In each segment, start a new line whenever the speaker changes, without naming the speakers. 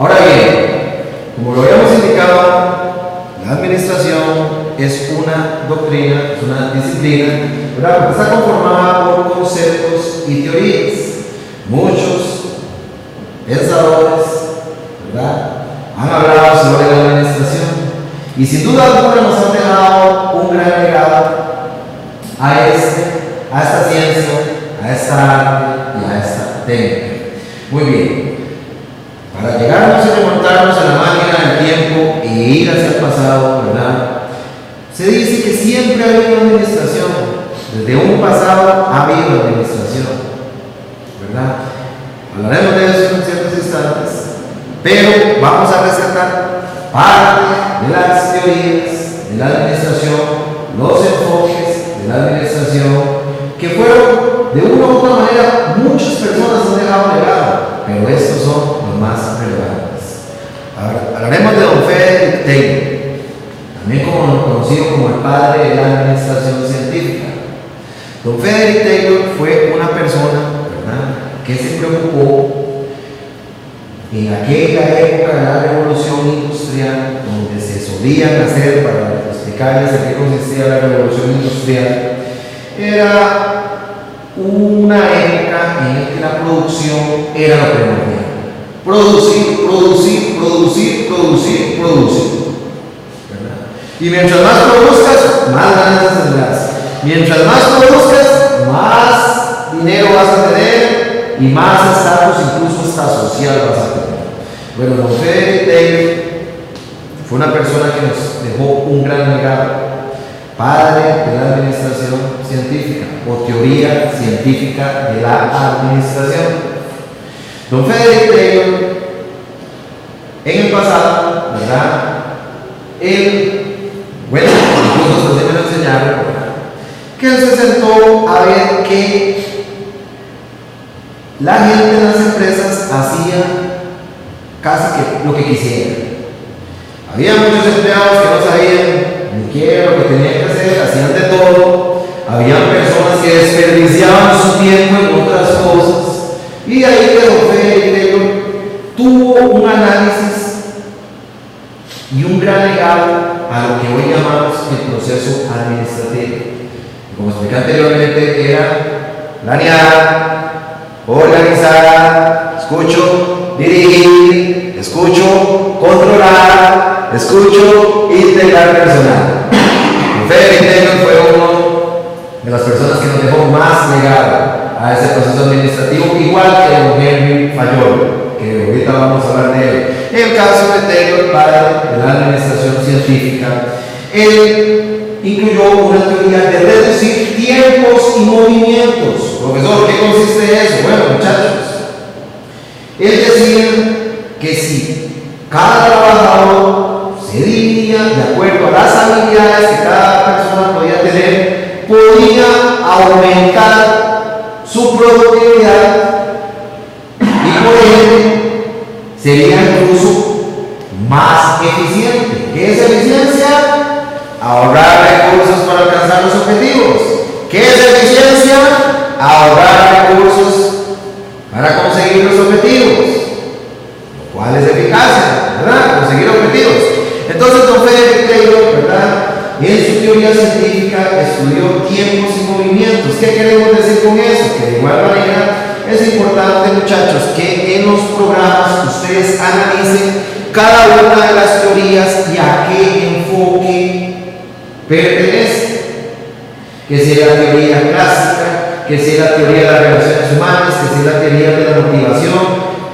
Ahora bien, como lo habíamos indicado, la administración es una doctrina, es una disciplina, ¿verdad? Está conformada por conceptos y teorías. Muchos pensadores, ¿verdad?, han hablado sobre la administración y sin duda alguna nos han dejado un gran legado a esta ciencia, a esta arte y a esta técnica. Muy bien, para llegarnos y remontarnos a la máquina del tiempo e ir hacia el pasado, ¿verdad?, se dice que siempre ha habido administración. Desde un pasado ha habido administración, ¿verdad? Hablaremos de eso en ciertos instantes, pero vamos a rescatar parte de las teorías de la administración, los enfoques de la administración, que fueron de una u otra manera, muchas personas han dejado legado, pero estos son los más relevantes. Hablaremos de Don Frederick Taylor, también conocido como el padre de la administración científica. Don Frederick Taylor fue una persona, ¿verdad?, que se preocupó en aquella época de la revolución industrial, donde se solían hacer, para explicarles en qué consistía la revolución industrial, era una época en la que la producción era lo primordial. Producir, producir, producir, producir, producir. Y mientras más produzcas, más ganancias tendrás. Mientras más produzcas, más dinero vas a tener y más estatus, incluso hasta social, vas a tener. Bueno, Don Frederick Taylor fue una persona que nos dejó un gran legado, padre de la administración científica o teoría científica de la administración. Don Frederick Taylor, en el pasado, ¿verdad?, bueno, incluso se me lo enseñaron, que él se sentó a ver que la gente de las empresas hacía casi que lo que quisiera. Había muchos empleados que no sabían ni qué era lo que tenían que hacer, hacían de todo. Habían personas que desperdiciaban su tiempo en otras cosas. Y de ahí que Don Frederick Taylor tuvo un análisis y un gran legado a lo que hoy llamamos el proceso administrativo. Como expliqué anteriormente, era planear, organizar, dirigir, controlar, integrar personal. Frederick Taylor fue uno de las personas que nos dejó más legado a ese proceso administrativo, igual que Don Henry Fayol, que ahorita vamos a hablar de él. En el caso de Taylor, padre de la administración científica, él incluyó una teoría de reducir tiempos y movimientos. Profesor, ¿qué consiste eso? Bueno, muchachos, él decía que si cada trabajador se dividía de acuerdo a las habilidades que cada persona podía tener, podía aumentar su productividad y por ende sería incluso más eficiente. ¿Qué es eficiencia? Ahorrar recursos para alcanzar los objetivos. ¿Qué es eficiencia? Ahorrar recursos para conseguir los objetivos. ¿Cuál es eficacia? ¿Verdad? Conseguir objetivos. Entonces, Don Frederick Taylor, ¿verdad?, en su teoría científica estudió tiempos y movimientos. ¿Qué queremos decir con eso? Que de igual manera es importante, muchachos, que en los programas ustedes analicen cada una de las teorías y a qué enfoque pertenece. Que sea la teoría clásica, que sea la teoría de las relaciones humanas, que sea la teoría de la motivación,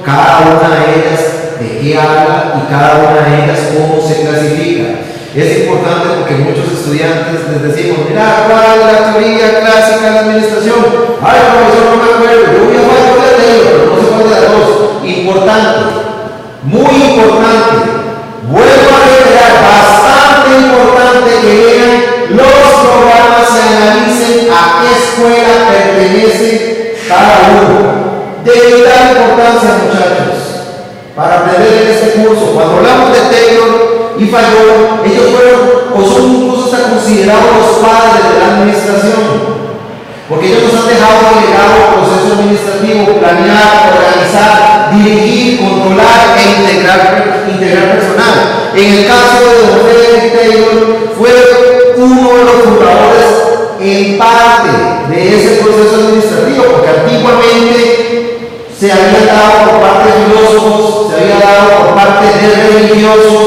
cada una de ellas de qué habla y cada una de ellas cómo se clasifica. Es importante porque muchos estudiantes les decimos, mira, ¿cuál es la teoría clásica de la administración? Ay, profesor, no me acuerdo, yo voy a jugar con la Taylor, pero no sé cuál de las dos. Importante, muy importante, vuelvo a reiterar, bastante importante que vean los programas y analicen a qué escuela pertenece cada uno. De vital importancia, muchachos, para aprender en este curso. Cuando hablamos de Taylor y Fayol, ellos fueron o son incluso hasta considerados los padres de la administración, porque ellos nos han dejado legado el proceso administrativo, planear, organizar, dirigir, controlar e integrar En el caso de don Frederick Taylor, fue uno de los fundadores en parte de ese proceso administrativo, porque antiguamente se había dado por parte de filósofos, se había dado por parte de religiosos,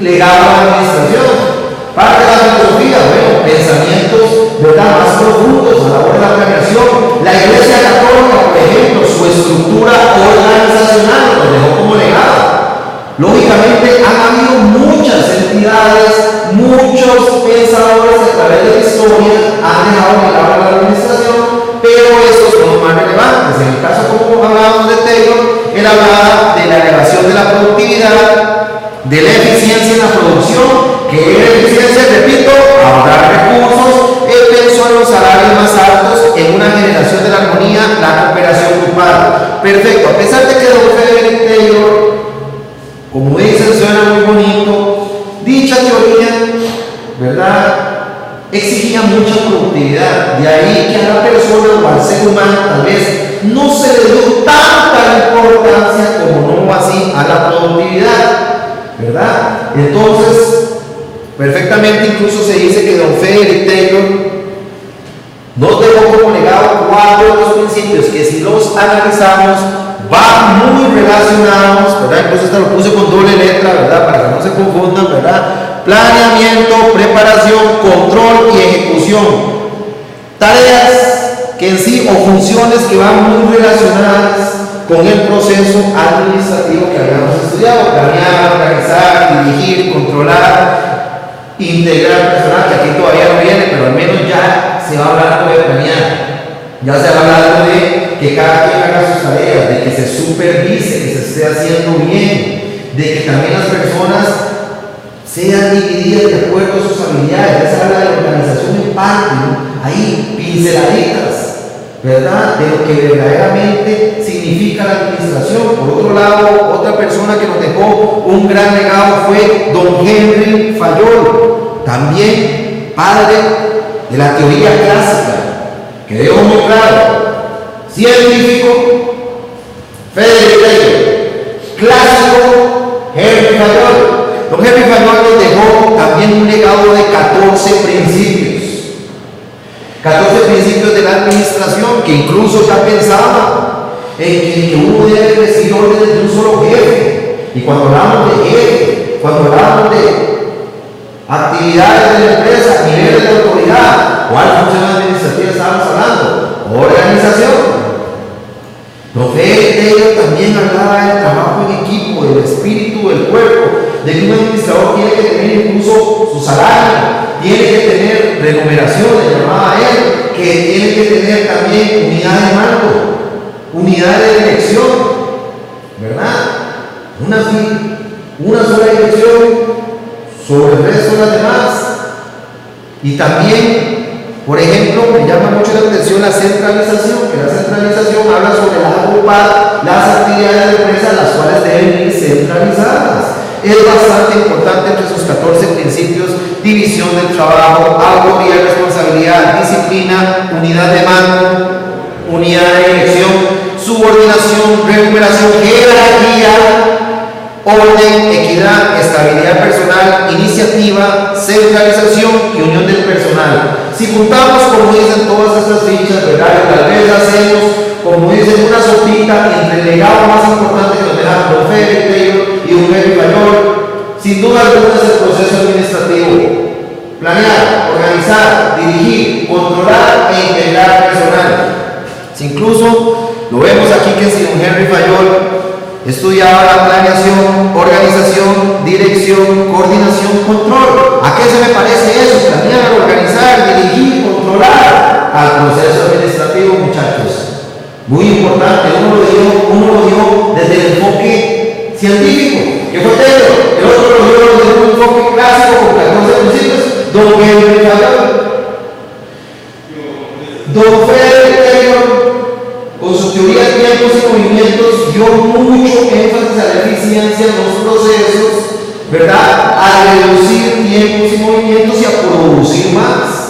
legado a la administración. Parte de la filosofía, bueno, pensamientos, ¿verdad?, más profundos a la hora de la planeación. La Iglesia Católica, por ejemplo, su estructura organizacional lo dejó como legado. Lógicamente, han habido muchas entidades, muchos pensadores a través de la historia han dejado legado a la administración, pero estos son los más relevantes. En el caso, como hablábamos de Taylor, él hablaba de la elevación de la productividad, de la eficiencia en la producción. Que era eficiencia, repito, ahorrar recursos. Él pensó en los salarios más altos, en una generación de la armonía, la cooperación grupal. Perfecto, a pesar de que don Frederick Taylor, como dicen, suena muy bonito, dicha teoría, ¿verdad?, exigía mucha productividad. De ahí que a la persona o al ser humano tal vez no se le dio tanta importancia como no así a la productividad, ¿verdad? Entonces, perfectamente incluso se dice que don Frederick Taylor nos dejó como legado 4 de los principios que, si los analizamos, van muy relacionados, ¿verdad? Incluso esto lo puse con doble letra, ¿verdad?, para que no se confundan, ¿verdad? Planeamiento, preparación, control y ejecución. Tareas que en sí, o funciones que van muy relacionadas con el proceso administrativo que habíamos estudiado: planear, organizar, dirigir, controlar, integrar personal, que aquí todavía no viene, pero al menos ya se va hablando de planear, ya se va hablando de que cada quien haga sus tareas, de que se supervise, que se esté haciendo bien, de que también las personas sean divididas de acuerdo a sus habilidades. Ya se habla de la organización en parte, ¿no? Ahí pinceladitas, ¿verdad?, de lo que verdaderamente significa la administración. Por otro lado, otra persona que nos dejó un gran legado fue don Henry Fayol, también padre de la teoría clásica, que dejó muy claro: científico, Frederick Taylor; clásico, Henry Fayol. Don Henry Fayol nos dejó también un legado de 14 principios. 14 principios de la administración, que incluso ya pensaba en que uno debe recibir órdenes de un solo jefe. Y cuando hablamos de jefe, cuando hablamos de actividades de la empresa, niveles de autoridad, ¿cuál función administrativa estamos hablando? Organización. Don Taylor también hablaba del trabajo en equipo, del espíritu del cuerpo, de que un administrador tiene que tener incluso su salario, tiene que tener remuneración, le llamaba a él, que tiene que tener también unidad de mando, unidad de dirección, ¿verdad? Una sola dirección sobre el resto de las demás. Y también, por ejemplo, me llama mucho la atención la centralización, que la centralización habla sobre agrupar las actividades de la empresa, las cuales deben ir centralizadas. Es bastante importante entre sus 14 principios: división del trabajo, autoridad y responsabilidad, disciplina, unidad de mando, unidad de dirección, subordinación, recuperación, jerarquía, orden, equidad, estabilidad personal, iniciativa, centralización y unión del personal. Si juntamos, como dicen todas estas fichas, ¿verdad?, tal vez hacemos, como dicen, una sopita entre el legado más importante que nos dejaron don Frederick Taylor y don Henry Fayol. Sin duda alguna es el proceso administrativo: planear, organizar, dirigir, controlar e integrar personal. Incluso lo vemos aquí que si don Henry Fayol estudiaba la planeación, organización, dirección, coordinación, control. ¿A qué se me parece eso? Planear, organizar, dirigir, controlar. Al proceso administrativo, muchachos. Muy importante. Uno lo dio desde el enfoque científico, que fue Taylor. El otro lo dio desde un enfoque clásico con 14 principios, don Henry Fayol. Don Frederick Taylor, con su teoría de tiempos y movimientos, dio mucho énfasis a la eficiencia en los procesos, ¿verdad?, a reducir tiempos y movimientos y a producir más.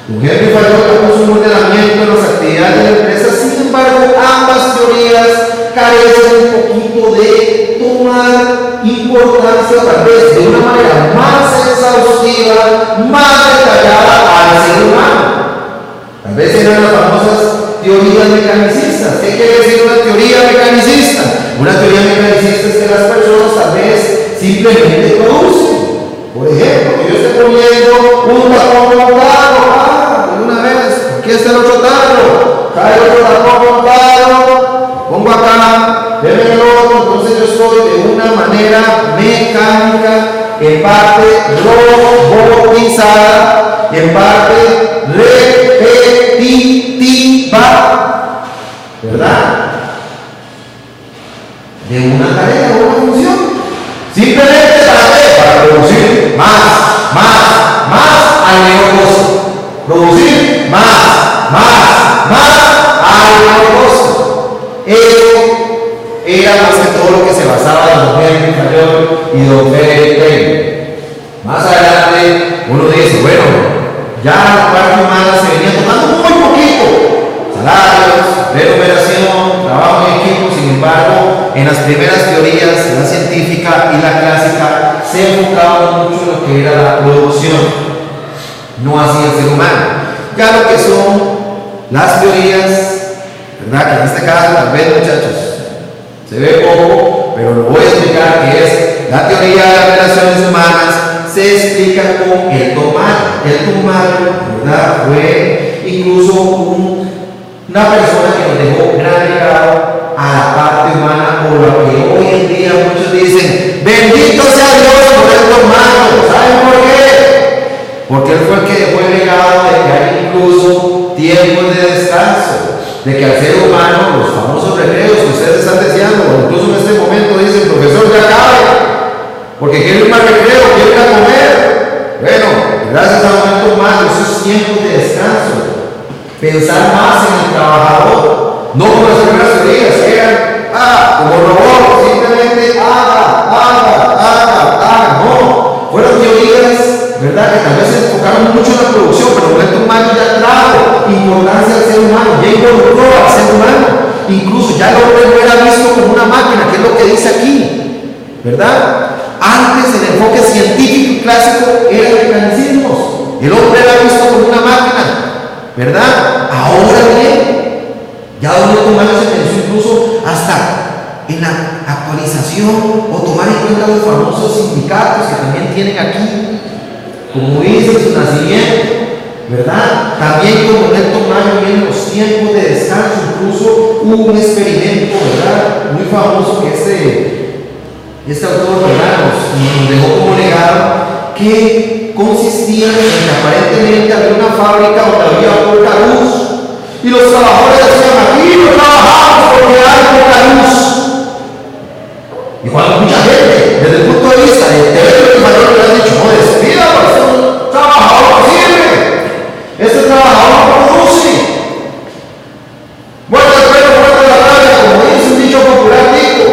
Don Henry Fayol puso un ordenamiento en las actividades de la empresa. Sin embargo, ambas teorías carecen un poquito de tomar importancia, tal vez de una manera más exhaustiva, más detallada al ser humano. Tal vez eran las famosas teorías mecanicistas. ¿Qué quiere decir una teoría mecanicista? Una teoría mecanicista es que las personas tal vez simplemente producen. Por ejemplo, que yo esté poniendo un tapón con un tarro, de una vez, aquí está el otro tarro, cae otro tapón con un tarro, pongo acá, denme el otro, entonces yo estoy de una manera mecánica, en parte robotizada, en parte repetitiva, ¿verdad? De una tarea o una función. Simplemente para producir más al menor costo. Producir más al menor costo. Eso era más que todo lo que se basaba en don Henry Fayol y don Frederick Taylor. Más adelante uno dice, bueno, ya la parte humana se venía tocando muy poquito. Salarios, remuneración, trabajo en equipo. Sin embargo, en las primeras teorías, la científica y la clásica, se enfocaban mucho en lo que era la producción, no así el ser humano. Ya lo que son las teorías, ¿verdad? Que en este caso, tal vez, muchachos, se ve poco, pero lo voy a explicar, que es la teoría de las relaciones humanas. Se explica con el Tomayo. El Tomayo, ¿verdad? Fue incluso una persona que nos dejó gran legado a la parte humana, por lo que hoy en día muchos dicen, bendito sea Dios por el Tomayo. ¿Saben por qué? Porque él fue el que dejó el legado de que hay incluso tiempos de descanso, de que al ser humano, los famosos recreos que ustedes están deseando, incluso en este momento dicen, profesor, ya acabe, porque quiero ir más recreo, quiero ir a comer. Bueno, gracias a momentos más, esos tiempos de descanso, pensar más en el trabajador, no como las primeras teorías, que eran, como robot, simplemente haga, no. Fueron teorías, ¿verdad?, que tal vez se enfocaron mucho en la producción, pero el momento humano ya trajo importancia al ser humano, ya involucró al ser humano. Incluso ya el hombre no era visto como una máquina, que es lo que dice aquí, ¿verdad? Antes el enfoque científico y clásico era el mecanicismo. El hombre era visto como una máquina, ¿verdad? Ahora bien, ya el humano se pensó incluso hasta en la actualización o tomar en cuenta los famosos sindicatos que también tienen aquí, como dice su nacimiento, ¿verdad? También como en el Tomayo vienen los tiempos de descanso. Incluso hubo un experimento, ¿verdad?, muy famoso que este autor, ¿verdad?, nos dejó como legado, que consistía en que aparentemente había una fábrica donde había poca luz y los trabajadores decían, aquí no trabajamos porque hay poca luz. Y cuando mucha gente, desde el punto de vista de tener el mayor, le han dicho, no, despídalo, este trabajador no sirve, este trabajador no produce. Muerto el pelo, muerto la rabia, como dice un dicho popular, digo.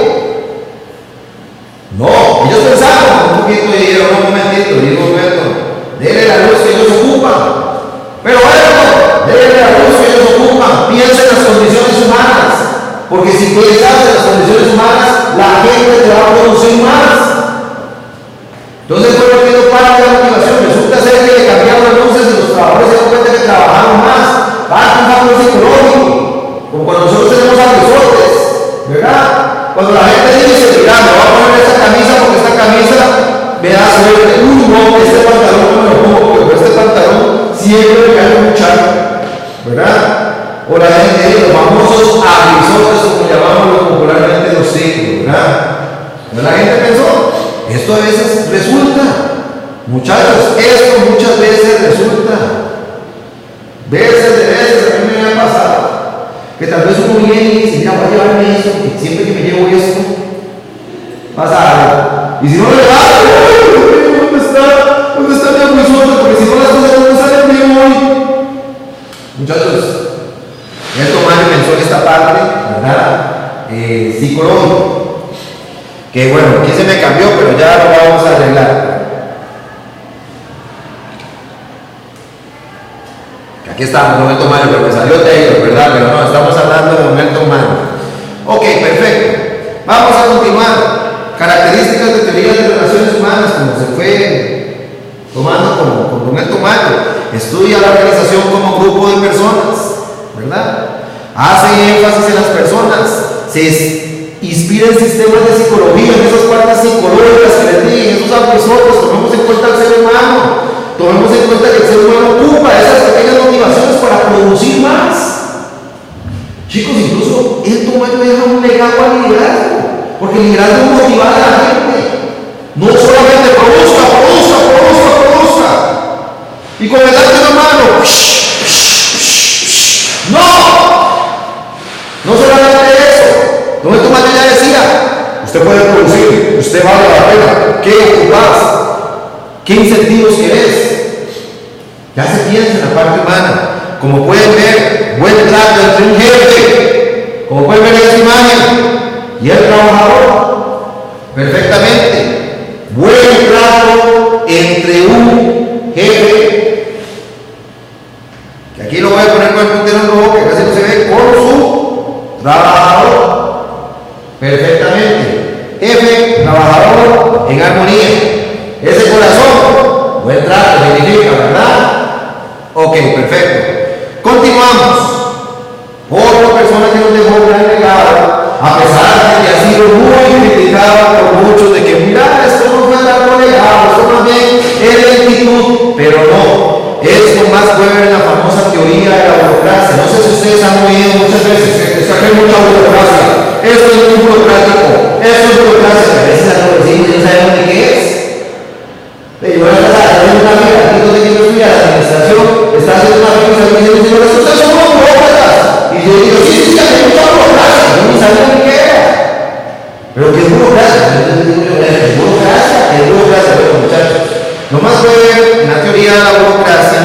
No, ellos pensaron un poquito y dijeron, un momentito, digo, denle la luz que ellos ocupan. Pero bueno, denle la luz que ellos ocupan. Piensa en las condiciones humanas, porque si piensas en las condiciones humanas, la gente te va a producir más. Entonces fue metido parte de la motivación. Resulta ser que le cambiaron las luces y los trabajadores se dan cuenta que trabajaron más. Parte un factor psicológico, como cuando nosotros tenemos abusotes, ¿verdad? Cuando la gente dice, mira, me voy a poner esta camisa porque esta camisa me da suerte. No, este pantalón no me lo pongo porque este pantalón siempre me cae un charco, ¿verdad? O la gente dice, los famosos avisotes, como llamamos popularmente los ciclos, ¿verdad? ¿No la gente pensó? Esto a veces resulta, muchachos, esto muchas veces resulta. Veces a mí me ha pasado que tal vez uno viene y dice, mira, voy a llevarme esto, porque siempre que me llevo esto, pasa algo. Y si no le va, ¿dónde está mi abusote? Porque si no las cosas no salen bien hoy. Muchachos, el Tomayo pensó en esta parte, ¿verdad?, psicológico. Que bueno, aquí se me cambió, pero ya lo vamos a arreglar. Aquí estamos, momento humano, pero me salió Taylor, ¿verdad? Pero no, estamos hablando de momento humano. Ok, perfecto. Vamos a continuar. Características de énfasis en las personas, se inspira en sistemas de psicología, en esas partes psicológicas que les dije, en esos episodios. Tomemos en cuenta al ser humano, tomemos en cuenta que el ser humano ocupa esas pequeñas motivaciones para producir más. Chicos, incluso esto me deja un legado al liderazgo, porque el liderazgo motiva a la gente, no solamente produzca, y con el arte en la mano, no solamente eso. Don Tomás ya decía, usted puede producir, usted vale la pena, ¿qué ocupás? ¿Qué incentivos querés? Ya se piensa en la parte humana. Como pueden ver, buen trato entre un jefe, como pueden ver en esta imagen, y el trabajador, perfectamente. Buen trato entre un jefe, que aquí lo voy a poner con el puntero en rojo, que casi no se ve, con su trabajador, perfectamente. Jefe, trabajador, en armonía. Ese corazón, buen trato significa, ¿verdad? Ok, perfecto. Continuamos. Otra persona que nos dejó un gran legado, a pesar de que ha sido muy criticado por muchos, de que mira, esto no fue tanto legado, esto también es lentitud, pero no, es Thomas Weber en la famosa teoría de la burocracia. No sé si ustedes han oído muchas veces que se hace mucha burocracia, esto es muy burocrático, esto es burocracia, a veces a los vecinos no sabemos ni qué es. Yo voy a pasar a una amiga, aquí donde quiero estudiar la administración, está haciendo una revisión y me dice, señor, ustedes son como burócratas. Y yo digo, sí, hay mucha burocracia, yo ni sabía ni qué era. Pero ¿qué es burocracia? Es burocracia, bueno, muchachos. Lo más breve, en la teoría de la burocracia,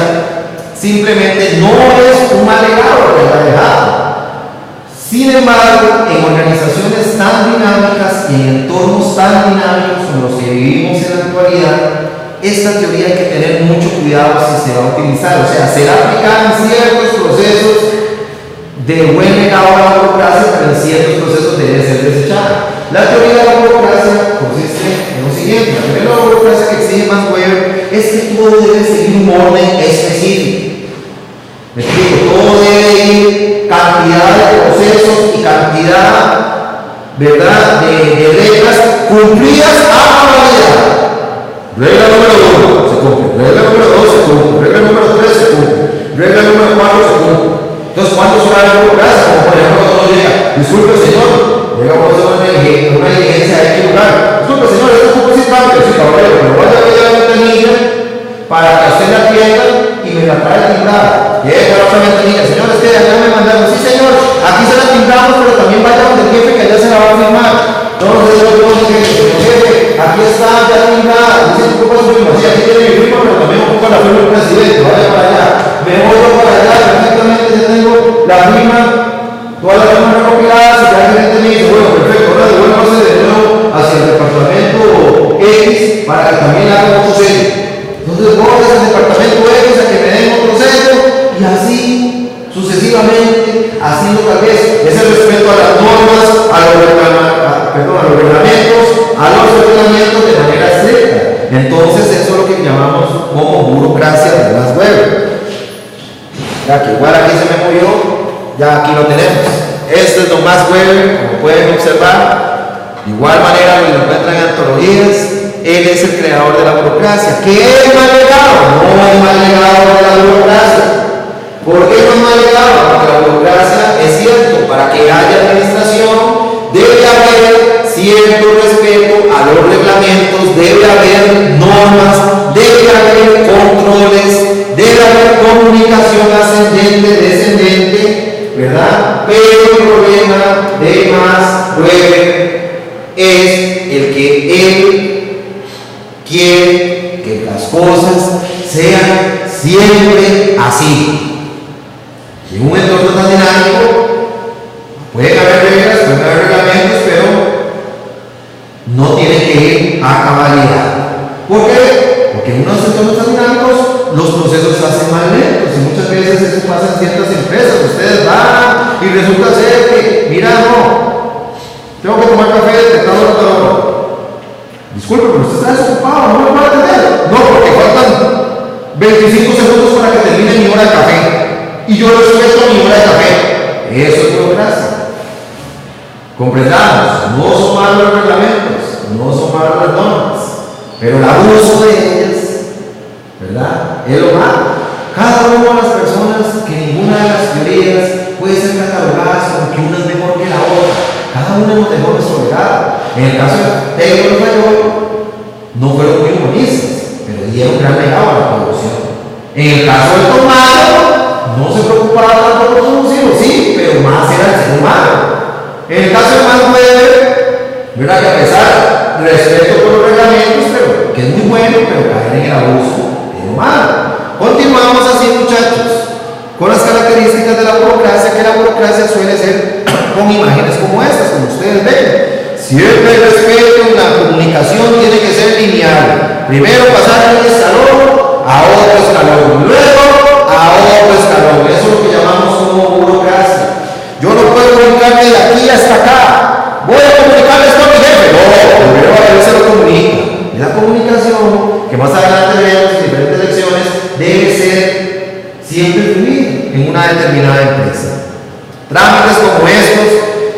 simplemente no es un mal legado que está dejado. Sin embargo, en organizaciones tan dinámicas y en entornos tan dinámicos como los que vivimos en la actualidad, esta teoría hay que tener mucho cuidado si se va a utilizar, o sea, será aplicada en ciertos procesos de buen legado a la burocracia, pero en ciertos procesos debe ser desechada. La teoría de la burocracia consiste en lo siguiente: la teoría de la burocracia que exige Max Weber es que todo debe seguir un orden específico. Me explico, todo debe ir cantidad de procesos y cantidad, ¿verdad?, de reglas cumplidas a cabalidad. Regla número 1 se cumple, regla número 2 se cumple, regla número 3 se cumple, regla número 4 se cumple. Entonces, ¿cuántos horas de burocracia? Como por ejemplo, cuando uno llega, disculpe señor, llega por eso una diligencia a este lugar. Disculpe señor, esto es un poco importante, sí, caballero, pero voy a pedir la ventanilla para que usted la atienda y me la trae timbrada. Llega a otra ventanilla, señor, es que acá me mandaron, sí señor, aquí se la timbramos, pero también vaya donde el jefe que allá se la va a firmar. Entonces yo digo, jefe, aquí está ya timbrada, dice que ocupa su firma, sí, aquí tiene mi firma, pero también ocupa la firma del presidente, vaya para allá. Me voy yo para allá, perfectamente ya tengo la firma, todas las firmas recopiladas, y ya el gerente me dice, bueno, perfecto, ahora devuélvase de nuevo hacia el departamento X para que también le haga otro sello. Entonces voy hacia el departamento X a que me den otro sello, y así sucesivamente, haciendo tal vez ese respeto a las normas, a los reglamentos, de manera estricta. Entonces eso es lo que llamamos como burocracia de Max Weber. Ya que igual aquí se me movió, ya aquí lo tenemos. Este es Max Weber, como pueden observar. De igual manera lo encuentran en antologías. Él es el creador de la burocracia. ¿Qué es mal legado? No es mal legado de la burocracia. ¿Por qué no es mal legado? Porque la burocracia es cierto, para que haya administración debe haber cierto respeto a los reglamentos, debe haber normas, debe haber controles, debe haber comunicación ascendente, descendente, ¿verdad? Pero el problema de Max Weber es el que él quiere que las cosas sean siempre así. En un entorno tan dinámico pueden haber reglas, pueden haber reglamentos, pero no tienen que ir a cabalidad. ¿Por qué? Porque en unos entornos tan dinámicos los procesos se hacen más lentos, y muchas veces eso pasa en ciertas empresas. Ustedes van y resulta ser que, mira, no, tengo que tomar café de tal hora. Disculpe, pero usted está desocupado, no me puede atender. No, porque faltan 25 segundos para que termine mi hora de café, y yo respeto mi hora de café. Eso es burocracia. Comprendamos, no son malos los reglamentos, no son malas las normas, pero el abuso de ellas, ¿verdad?, es lo malo. Cada una de las personas, que ninguna de las teorías puede ser catalogada como que una es mejor que la otra. Cada una nos dejó nuestro legado. En el caso de Taylor y Fayol, no fueron muy humanistas, pero dieron gran legado a la producción. En el caso de Tomás, no se preocupaba tanto por sus hijos, sí, pero más era el ser humano. En el caso de Max Weber, ¿verdad?, que a pesar del respeto por los reglamentos, pero que es muy bueno, pero caer en el abuso es lo malo. Continuamos así, muchachos, con las características de la burocracia, que la burocracia suele ser con imágenes como estas, como ustedes ven. Siempre el respeto en la comunicación tiene que ser lineal. Primero pasar de un escalón a otro escalón, luego a otro escalón. Eso es lo que llamamos como burocracia. Yo no puedo comunicarme de aquí hasta acá. Voy a comunicarle esto a mi jefe. No, primero a ver si lo comunica. Y la comunicación, que más adelante veremos en diferentes lecciones, debe ser siempre fluida en una determinada empresa. Trámites como estos,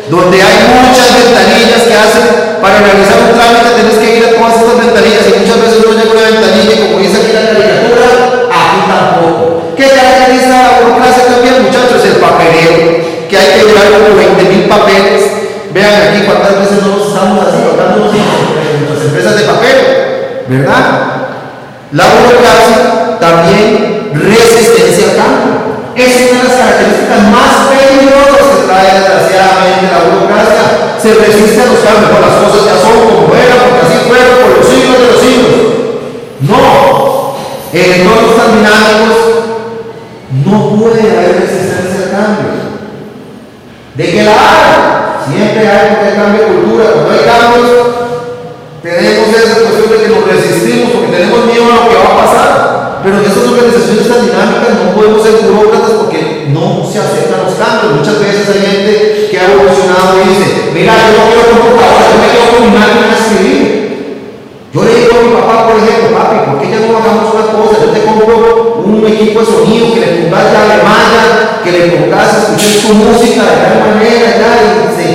donde hay muchas ventanillas que hacen para realizar un trámite, tenés que ir a todas estas ventanillas y muchas veces no llega una ventanilla y como dice aquí la caricatura, aquí tampoco. ¿Qué caracteriza la burocracia también, muchachos? El papeleo, que hay que llevar como 20,000 papeles. Vean aquí cuántas veces nos estamos así, tratando en nuestras empresas de papel, ¿verdad? La burocracia también resistencia al cambio. Es una de las características más peligrosas que trae desgraciadamente la burocracia. Se resiste a los cambios, las cosas ya son como eran, porque así fueron por los siglos de los siglos. No, en entornos tan dinámicos no puede haber resistencia al cambio. ¿De qué la hay? Siempre hay, porque hay cambio de cultura. Cuando hay cambios, tenemos esa cuestión de que nos resistimos porque tenemos miedo a lo que va a pasar. Pero en estas organizaciones tan dinámicas no podemos ser burócratas porque no se aceptan los cambios. Muchas veces hay gente que ha evolucionado y dice, mira, yo no quiero computadora, yo me quedo con mi máquina de escribir. Yo le digo a mi papá, por ejemplo, papi, ¿por qué ya no hagamos una cosa? Yo te compro un equipo de sonido que le pongas ya de malla, que le pongas a escuchar su música de tal manera, ya, y se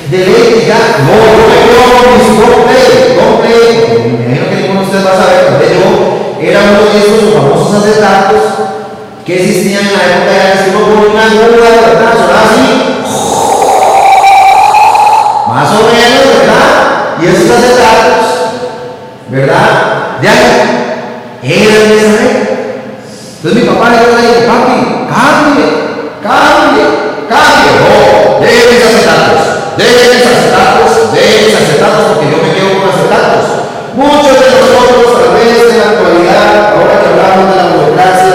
deleite ya. No, yo me quedo con mis long play. Me imagino que ninguno de ustedes va a saber, porque yo era uno de esos famosos acetatos que existían en la época de que uno con una aguja, ¿verdad? Sonaba así, más o menos, ¿verdad? Y esos acetatos, ¿verdad? De ahí, eran de esa época. Entonces mi papá le dijo, papi, cambie. No, deje mis acetatos, porque yo me quedo con acetatos. Muchos de nosotros, tal vez en la actualidad, ahora que hablamos de la burocracia,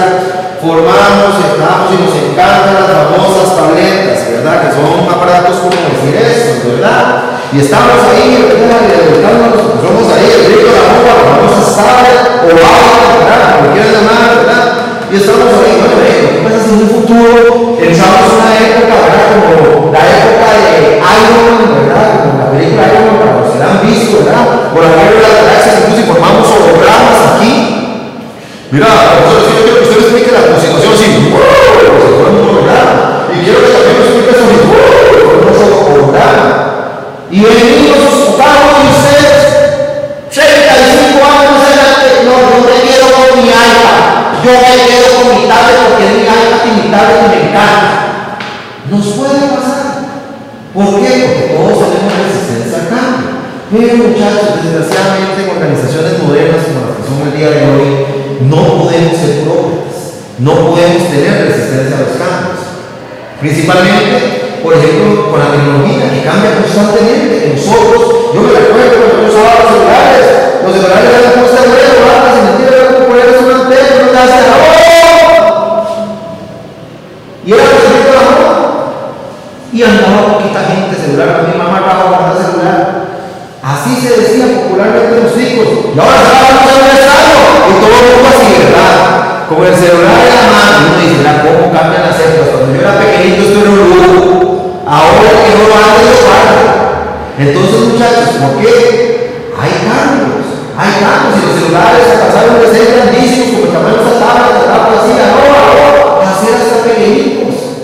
formamos, entramos y nos encantan las famosas tabletas, ¿verdad? Que son aparatos como decir eso, ¿verdad? Y estamos ahí, ¿verdad? Y somos ahí, el rico de la moda, la famosa tablet o auto, ¿verdad? Como quieran llamar, ¿verdad? Y estamos ahí, bueno, ¿qué pasa si en un futuro pensamos una época, ¿verdad? Como la época de Iron Man, ¿verdad? Como la película Iron Man, para los que la han visto, ¿verdad? O la guerra de las galaxias, incluso formamos hologramas aquí. Mira, profesor, yo quiero que usted me explique la situación así, se forma un holograma. Y quiero que también me explique eso así, un holograma. Y venimos asustados de ustedes, 35 años adelante, no me quedo con mi iPad, yo me quedo con mi tablet porque mi iPad y mi tablet me encanta. Nos puede pasar. ¿Por qué? Porque todos tenemos resistencia al cambio. Pero muchachos, desgraciadamente en organizaciones modernas como las que son el día de hoy, no podemos ser burócratas, no podemos tener resistencia a los cambios. Principalmente, por ejemplo, con la tecnología que cambia constantemente. Nosotros, yo me recuerdo cuando yo usaba los celulares eran cosas de nuevo, sin mentira, era como ponerles una antena, no te hace y era respecto a la moda. Y andaba poquita gente celular, a mi mamá acaba de guardar celular. Así se decía popularmente los chicos. Y ahora se va a usar un estado. Y todo el mundo así, ¿verdad? Con el celular en la mano. Y uno dice, mira, ¿cómo cambian las épocas? Cuando yo era pequeñito esto era un lujo. Ahora que no lo antes lo guardo. Entonces, muchachos, ¿por qué? Hay cambios. Y los celulares se pasaron de ser grandísimos, como el tamaño de esa tabla así, a ser hasta pequeñitos.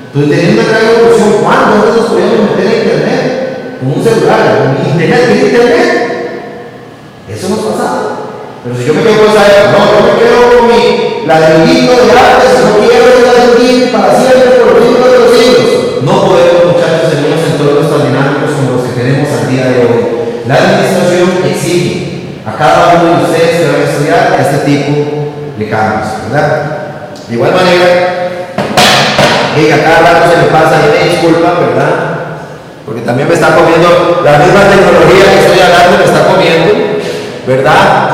Entonces, teniendo una gran evolución, ¿cuánto antes nos podíamos meter en internet? un celular, internet. Eso nos pasa. Pero si yo me quedo con esa época, no, yo me quedo con mi ladrillito de arte, si no quiero ir a vivir para siempre por los siglos de los siglos. No podemos, muchachos, en unos entornos tan dinámicos como los que tenemos al día de hoy. La administración exige a cada uno de ustedes que van a estudiar este tipo de cambios, ¿verdad? De igual manera, a cada rato se me pasa y me disculpa, ¿verdad? Porque también me está comiendo la misma tecnología que estoy hablando, me está comiendo, ¿verdad?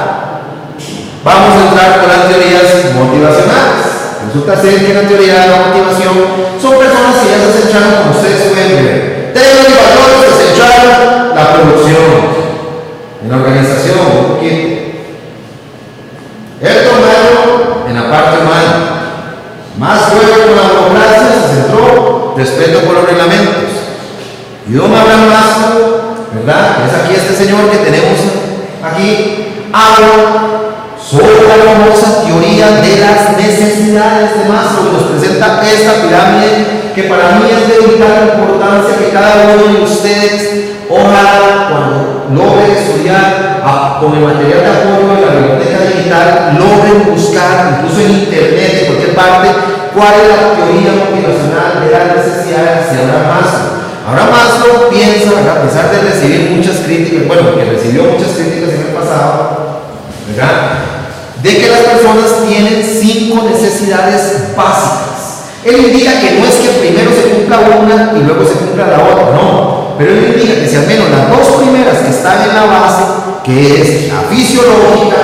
Vamos a entrar con las teorías motivacionales. Resulta ser que la teoría de la motivación son personas que ya se centraron, como ustedes pueden ver, temas y valores que centraron la producción en la organización, un poquito. El tomado en la parte humana, más luego con la burocracia se centró respeto por los reglamentos. Y Don Abraham Maslow, ¿verdad? Es aquí este señor que tenemos aquí, habla sobre la famosa teoría de las necesidades de Maslow. Nos presenta esta pirámide que para mí es de vital importancia que cada uno de ustedes, ojalá cuando logren estudiar con el material de apoyo de la biblioteca digital, logren buscar incluso en internet, en cualquier parte, cuál es la teoría motivacional de las necesidades de Abraham Maslow. Abraham Maslow piensa, a pesar de recibir muchas críticas, bueno, que recibió muchas críticas en el pasado, ¿verdad?, de que las personas tienen 5 necesidades básicas. Él indica que no es que primero se cumpla una y luego se cumpla la otra, no. Pero él indica que si al menos las 2 primeras que están en la base, que es la fisiológica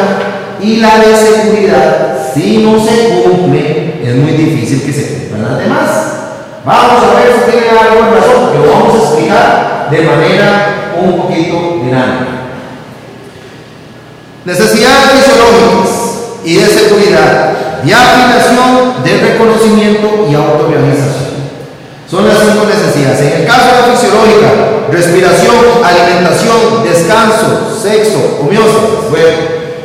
y la de seguridad, si no se cumple, es muy difícil que se cumplan las demás. Vamos a ver si tiene algo de razón, que lo vamos a explicar de manera un poquito dinámica. Necesidades fisiológicas y de seguridad, de afinación, de reconocimiento y autorrealización. Son las 5 necesidades. En el caso de la fisiológica, respiración, alimentación, descanso, sexo, homeostasis. Bueno,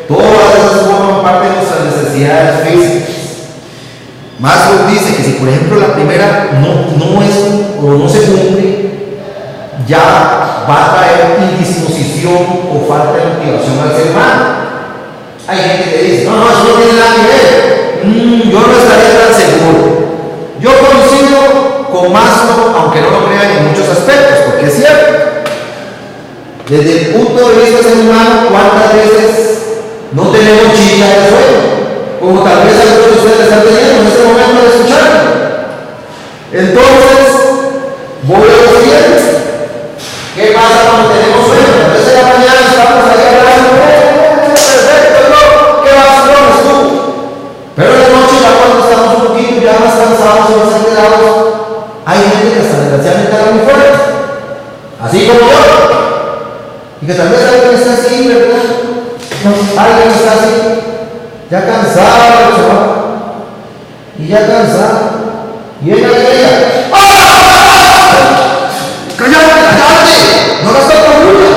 todas esas forman parte de nuestras necesidades físicas. Maslow dice que si por ejemplo la primera no es o no se cumple, ya va a traer indisposición o falta de motivación al ser humano. Hay gente que dice, no, eso no tiene nada que ver. Yo no estaría tan seguro. Yo coincido con Maslow, aunque no lo crean en muchos aspectos, porque es cierto. Desde el punto de vista del ser humano, ¿cuántas veces no tenemos chicha de sueño? Como tal vez algunos de ustedes están teniendo en este momento de escucharme. Entonces, voy a lo siguiente. ¿Qué pasa cuando tenemos sueño? A veces en la mañana estamos ahí hablando, perfecto, ¿qué vas a hacer tú? Pero en la noche, ya cuando estamos un poquito ya más cansados y más alterados, hay gente que hasta desgraciadamente está muy fuerte, así como yo. Y que tal vez alguien está así, ¿verdad? Alguien está así, ya cansado, chaval, y ya cansado, y ella quería, ¡cállate! ¡No gastas con luna!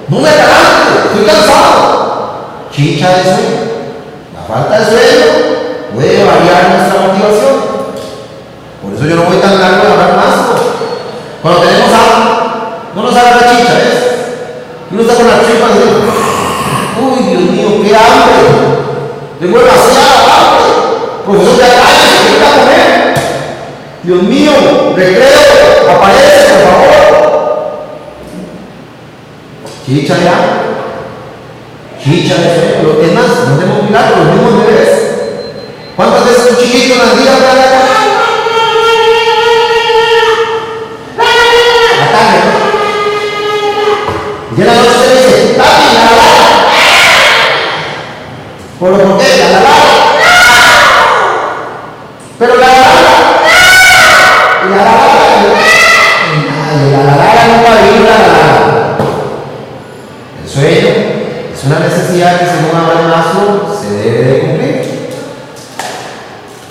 ¡No me agarraste! ¡Estoy cansado! Chicha de sueño. La falta de sueño puede variar nuestra motivación. Por eso yo no voy tan largo de hablar más. Cuando tenemos hambre, no nos agarra chicha, ¿ves? Y uno está con las tripas y dice, uy, Dios mío, qué hambre. Tengo demasiada hambre. Profesor, ya cállese, ¿qué está a comer? Dios mío, recreo, aparece, por favor. Chicha ya. Chicha de sueño. Es más, no tenemos milagros, los mismos bebés. ¿Cuántas veces un chiquito en las días la tarde, ¿no? Y en la noche se dice, papi, la. ¿Por lo que la. Pero la. Y la no va a ir la. El sueño es una necesidad que según Abraham Maslow se debe de cumplir.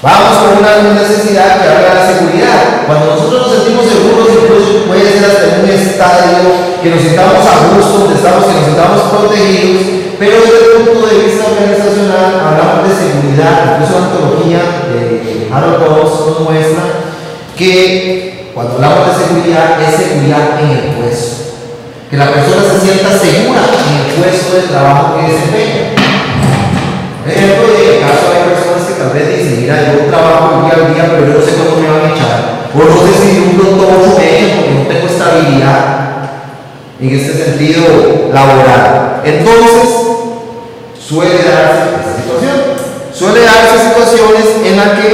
Vamos con una necesidad que habla de la seguridad. Cuando nosotros nos sentimos seguros, incluso puede ser hasta en un estadio que nos sintamos a gusto, donde estamos, que nos sintamos protegidos, pero desde el punto de vista organizacional hablamos de seguridad. Incluso la antología de Harold Dawes nos muestra que cuando hablamos de seguridad es seguridad en el puesto, que la persona se sienta segura en el puesto de trabajo que desempeña. Por ejemplo, en el caso hay personas que tal vez dicen, mira, yo trabajo el día al día, pero yo no sé cuándo me van a echar, o no sé si un pronto mucho me echan porque no tengo estabilidad en este sentido laboral. Entonces, suele darse esta situación. Suele darse situaciones en las que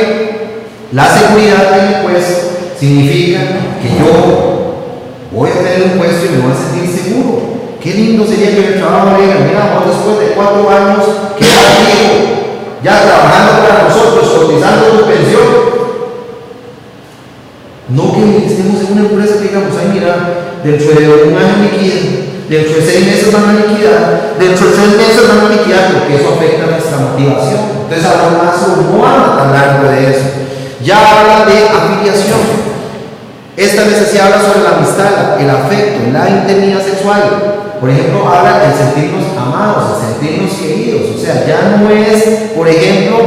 la seguridad en el puesto significa que yo voy a tener un puesto y me voy a sentir seguro. Qué lindo sería que el trabajo me diga, mira, vos después de 4 años quedas fijo, ya trabajando para nosotros, cotizando tu pensión. No que estemos en una empresa que digamos, ay mira, dentro de un año liquida, dentro de 6 meses van a liquidar, dentro de 3 meses van a liquidar, porque eso afecta nuestra motivación. Entonces ahora más no habla tan largo de eso. Ya habla de afiliación. Esta necesidad habla sobre la amistad, el afecto, la intimidad sexual. Por ejemplo, habla de sentirnos amados, de sentirnos queridos. O sea, ya no es, por ejemplo,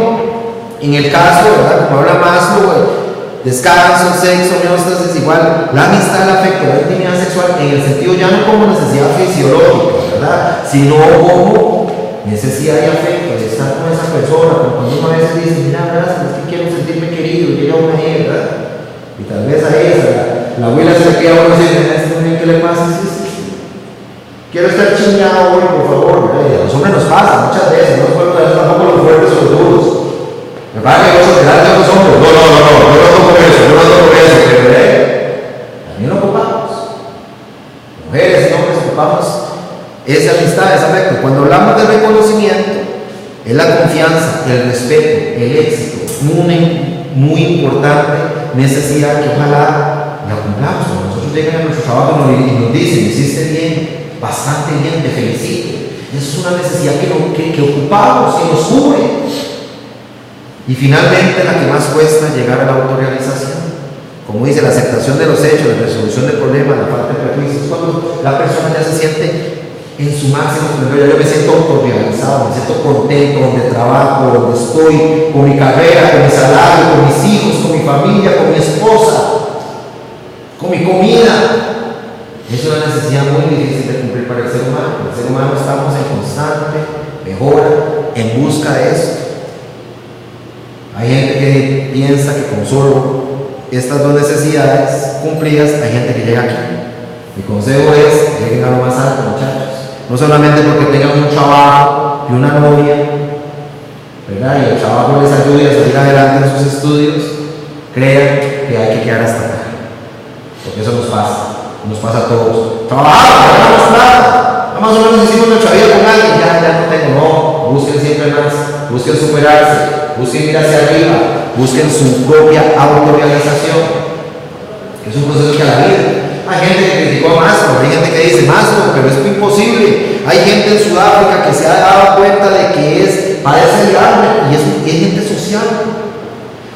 en el caso, ¿verdad? Como habla Maslow, descanso, sexo, homeostasis, igual, la amistad, el afecto, la intimidad sexual, en el sentido ya no como necesidad fisiológica, ¿verdad? Sino como necesidad de afecto, de estar con esa persona. Como cuando uno a veces dice, mira, ¿verdad? Es que quiero sentirme querido, llega una ahí, ¿verdad? Y tal vez a esa, la abuela se le queda a uno y dice, ¿qué le pasa? Sí. Quiero estar chingado hoy, por favor, ¿verdad? Y a los hombres nos pasa muchas veces, no puedo ver tampoco los fuertes o los duros. Me parece que vos delante de los hombres. No, yo no toco eso, pero también lo ocupamos. Mujeres y hombres ocupamos esa amistad, ese afecto. Cuando hablamos de reconocimiento, es la confianza, el respeto, el éxito, una muy importante necesidad que ojalá la cumplamos. Cuando nosotros llegamos a nuestro trabajo y nos dicen, hiciste bien, bastante bien, te felicito. Eso es una necesidad que ocupamos y nos cubre. Y finalmente, la que más cuesta, llegar a la autorrealización. Como dice, la aceptación de los hechos, la resolución del problema, la falta de prejuicios. Cuando la persona ya se siente en su máximo esplendor, yo me siento autorrealizado, me siento contento donde trabajo, donde estoy, con mi carrera, con mi salario, con mis hijos, con mi familia, con mi esposa, con mi comida. Es una necesidad muy difícil de cumplir para el ser humano. El ser humano estamos en constante mejora, en busca de eso. Hay gente que piensa que con solo estas dos necesidades cumplidas, hay gente que llega aquí. Mi consejo es, lleguen a lo más alto, muchachos. No solamente porque tengan un trabajo y una novia, ¿verdad? Y el trabajo les ayude a salir adelante en sus estudios, crean que hay que quedar hasta acá. Porque eso nos pasa a todos. Trabajamos, ganamos plata. Más o menos hicimos nuestra vida con alguien, ya no tengo, no. Busquen siempre más, busquen superarse, busquen ir hacia arriba, busquen su propia autorrealización. Es un proceso que a la vida. Hay gente que criticó a Maslow, hay gente que dice Maslow, pero es imposible. Hay gente en Sudáfrica que se ha dado cuenta de que padece de hambre y es gente social.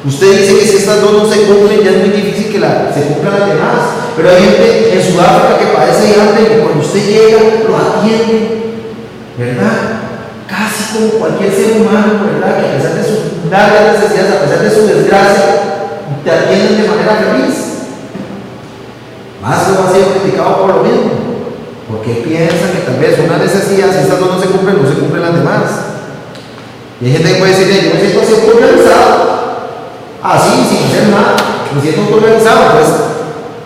Usted dice que si estas dos no se cumplen, ya es muy difícil que se cumplan las demás. Pero hay gente en Sudáfrica que padece de hambre y cuando usted llega, lo atiende, ¿verdad? Casi como cualquier ser humano, ¿verdad? Que a pesar de sus largas necesidades, a pesar de su desgracia, te atienden de manera feliz. Maslow ha sido criticado por lo mismo, porque piensa que tal vez una necesidad, si estas dos no se cumplen las demás. Y hay gente que puede decir, yo me siento así autorrealizado. Así, sin hacer nada, me siento autorrealizado. Pues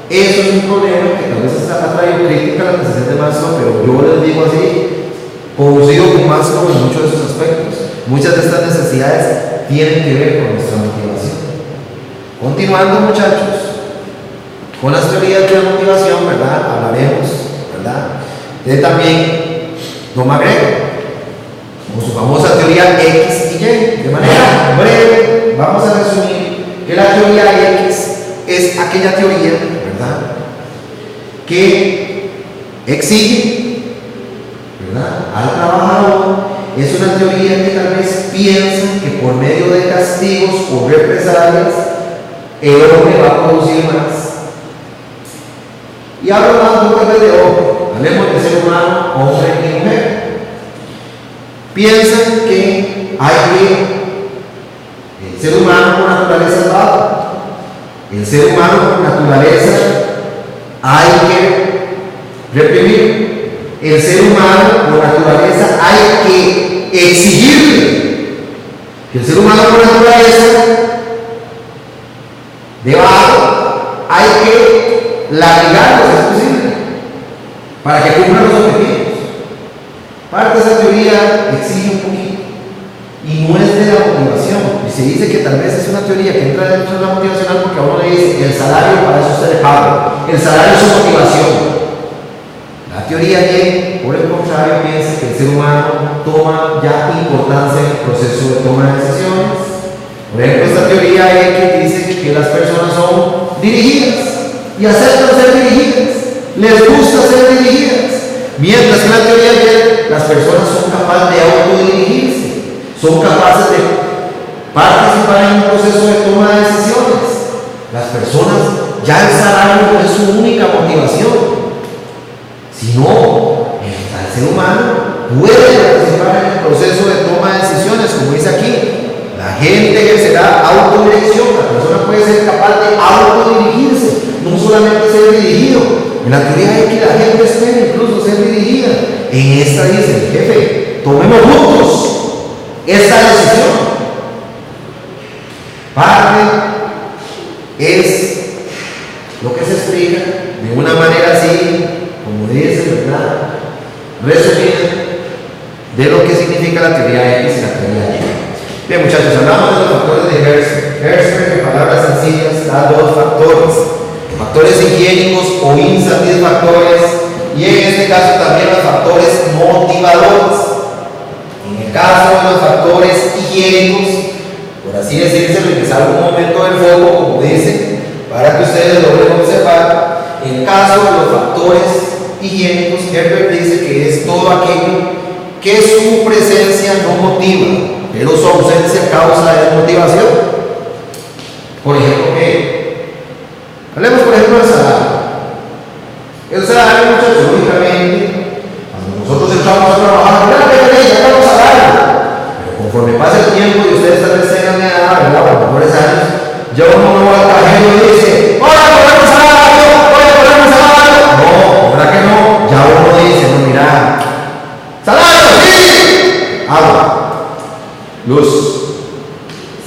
eso es un problema que tal vez ha traído crítica a la necesidad de Maslow, pero yo les digo así, producido con Maslow en muchos de sus aspectos. Muchas de estas necesidades tienen que ver con nuestra motivación. Continuando, muchachos, con las teorías de la motivación, ¿verdad? Hablaremos, ¿verdad? De también Don McGregor, con su famosa teoría X y Y. De manera breve, vamos a resumir que la teoría X es aquella teoría, ¿verdad?, que exige, ¿verdad?, al trabajador. Es una teoría que tal vez piensa que por medio de castigos o represalias el hombre va a producir más. Y hablo más muchas veces de hombre, hablemos de ser humano, hombre y mujer. Piensan que hay que el ser humano por naturaleza es vago, El ser humano por naturaleza hay que reprimir. El ser humano por naturaleza hay que exigirle. El ser humano por naturaleza debajo hay que lastigarlo si es posible para que cumplan los objetivos. Parte de esa teoría exige un poquito y no es de la motivación. Y se dice que tal vez es una teoría que entra dentro de la motivacional porque a uno le dice el salario para eso usted le paga. El salario es su motivación. La teoría Y, por el contrario, piensa que el ser humano toma ya importancia en el proceso de toma de decisiones. Por ejemplo, esta teoría Y que dice que las personas son dirigidas y aceptan ser dirigidas, les gusta ser dirigidas. Mientras que en la teoría Y, las personas son capaces de autodirigirse, son capaces de participar en un proceso de toma de decisiones. Las personas, ya el salario no es su única motivación, sino el ser humano puede participar en el proceso de toma de decisiones, como dice aquí. La gente ejercerá autodirección, la persona puede ser capaz de autodirigirse, no solamente ser dirigido. En la teoría hay que la gente espera incluso ser dirigida. En esta dice el jefe, tomemos juntos esta decisión. Parte es lo que se explica de una manera así, como dice, ¿verdad? Resumida, de lo que significa la teoría X y la teoría Y. Bien, muchachos, hablamos de los factores de Herzberg. Herzberg, en palabras sencillas, da dos factores: factores higiénicos o insatisfactores, y en este caso también los factores motivadores. En el caso de los factores higiénicos, por así decirse, que salga un momento del foco, como dicen, para que ustedes lo puedan observar. En el caso de los factores higiénicos, Herzberg dice que es todo aquello que su presencia no motiva, pero su ausencia causa desmotivación. Por ejemplo, ¿qué? Hablemos por ejemplo del salario. El salario, muchachos, lógicamente, cuando nosotros entramos a trabajar, ya tenemos salario. Pero conforme pasa el tiempo y ustedes tal vez tengan edad, ¿verdad? Por mejores años, ya uno no va al cajero y dice, ¡oye, ponemos salario! ¡Oye, ponemos salario! No, ¿verdad que no? Ya uno dice, no, mira, ¡salario, sí! Agua, luz,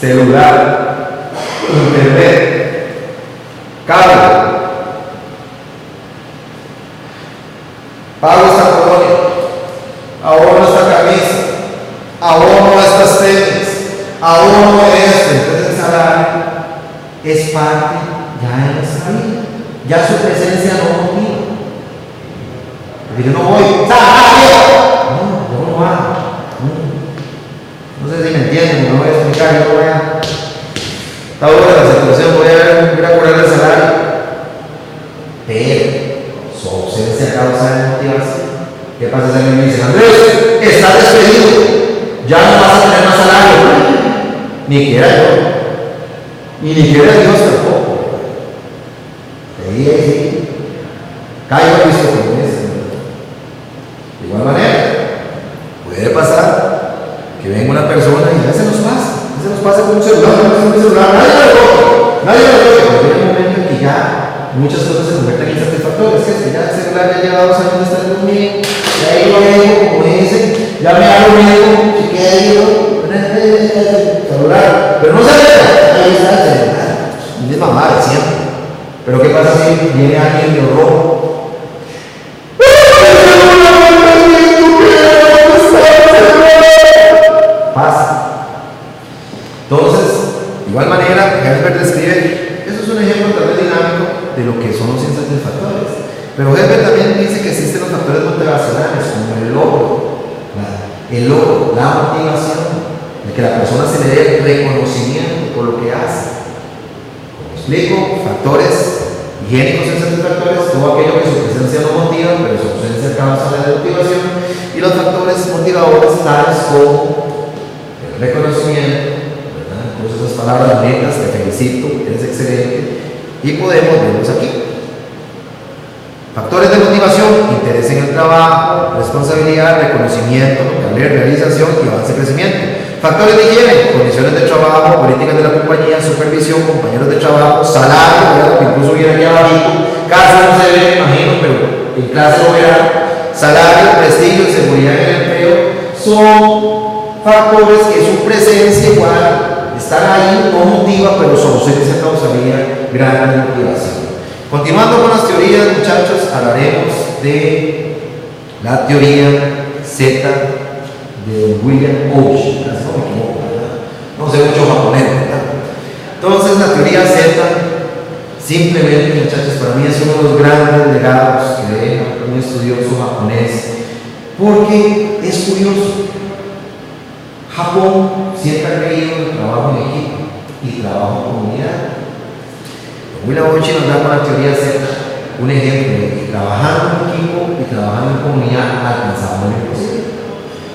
celular, internet, cable, pago esta colonia, ahorro esta camisa, ahorro estas tenis, ahorro esto. Entonces el salario es parte ya de nuestra vida, ya su presencia no motiva. Porque yo no voy, ¡salario! No, yo no hago. No sé si me entienden, no voy a explicar, yo voy a... Está buena la situación, voy a ir a cobrar el salario. Pero su ausencia causa desmotivación. ¿Qué pasa si alguien me dice, Andrés, estás despedido, ya no vas a tener más salario? Ni quiera yo, y ni quiera Dios tampoco. Sí, caigo a Cristo como es. De igual manera, puede pasar que venga una persona y ya se nos pasa con un celular, nadie lo toca, pero llega un momento en que ya muchas cosas se convierten en insatisfactorias. Ya el celular ya lleva 2 años de estar conmigo, ya ahí lo dejo, como dicen, ya me hago miedo, se queda ahí, celular, pero no se deja, ahí está el celular, misma madre siempre. Pero ¿qué pasa si viene alguien y lo roba? Pasa. Entonces, de igual manera, Herzberg describe, eso es un ejemplo tal vez dinámico de lo que son los insatisfactores. Pero Herzberg también dice que existen los factores motivacionales, como el logro, la motivación, de que la persona se le dé reconocimiento por lo que hace. Como explico, factores higiénicos insatisfactores, todo aquello que su presencia no motiva, pero su ausencia causa la motivación, y los factores motivadores, tales como el reconocimiento, ¿verdad? Todas esas palabras bonitas, te felicito, eres excelente, y podemos verlos aquí. Factores de motivación: interés en el trabajo, responsabilidad, reconocimiento, realización y avance y crecimiento. Factores de higiene, condiciones de trabajo, políticas de la compañía, supervisión, compañeros de trabajo, salario, ¿verdad? Que incluso viene aquí abajito, casa no se ve, me imagino, pero en clase lo verán, salario, prestigio, seguridad en el empleo, son factores que su presencia igual están ahí, no motiva, pero su ausencia causaría gran motivación. Continuando con las teorías, muchachos, hablaremos de la teoría Z de William Osh, casi no me equivoco, ¿verdad? No sé mucho japonés, ¿verdad? Entonces, la teoría Z, simplemente, muchachos, para mí es uno de los grandes legados que deja un estudioso japonés, porque es curioso. Japón siempre ha creído en el trabajo en equipo y trabajo en comunidad. William Osh nos da con la teoría Z un ejemplo de que trabajando en equipo y trabajando en comunidad alcanzamos lo imposible.